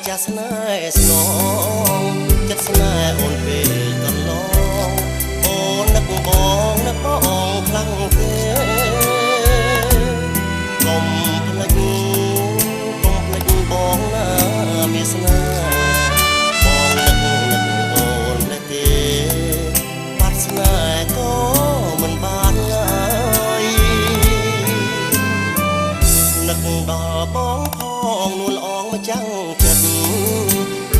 ចាស្នេហ៍ស្នងចិត្តស្នេហ៍អូនពេលកន្លងអូននឹកបងខ្លាំងទេកុំភ្លេចបងណាមានស្នេហ៍បងនឹកអូនដែរទេបាត់ស្នេហ៍ក៏មិនបានឡើយនឹកដល់បងផងនួនអងមកចាំងចិត្ត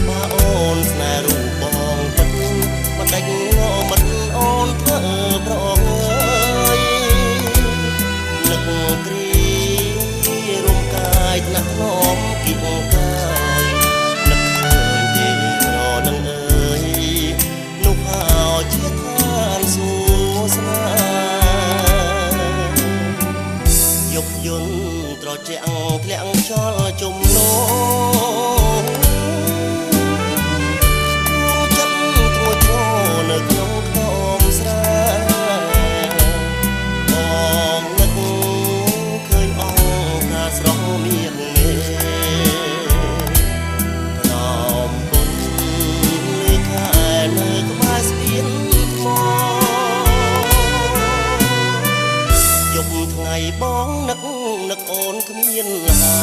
បើអូនស្នេហ៍រូបបងពិតមិនដេចងមិនអូនធ្វើប្រងើយនឹកគ្រីរំកាយថ្នាក់ថ្នមគិតកាយនឹកឃើញទេរនឹងអើយនោះហៅជាឋានសួស្នេហ៍យប់យន់ត្រជាក់ធ្លាក់ចោលជំនោចិត្តធ្ងន់ធ្ងរនៅក្នុងខ្ទមស្រែបងនឹកឃើញអងការស្រស់មានមេក្រោមគុណលើខែនៅក្បែរស្ពានថ្មយប់ថ្ងៃបងនឹកអូនគ្មានហើ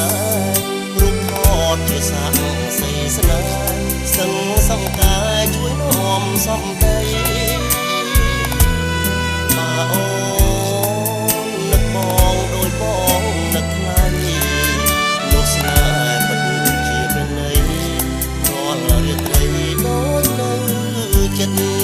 យរូបថតជាសាក់សេស្នេហ៍សឹងសង្កាយជួយនាំសំដីបើអូននឹកបងដោយបងនឹកខ្លាញ់នោះស្នេហ៍ពិតជាមានន័យរាល់រាត្រីដូចនៅចិត្តគ្នា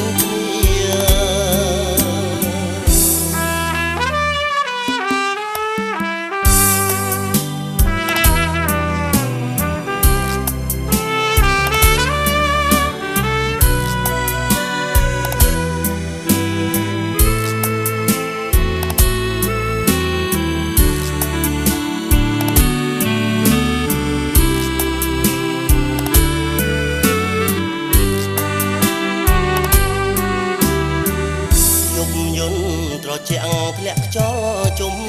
ត្រជាក់ធ្លាក់ចោលជំ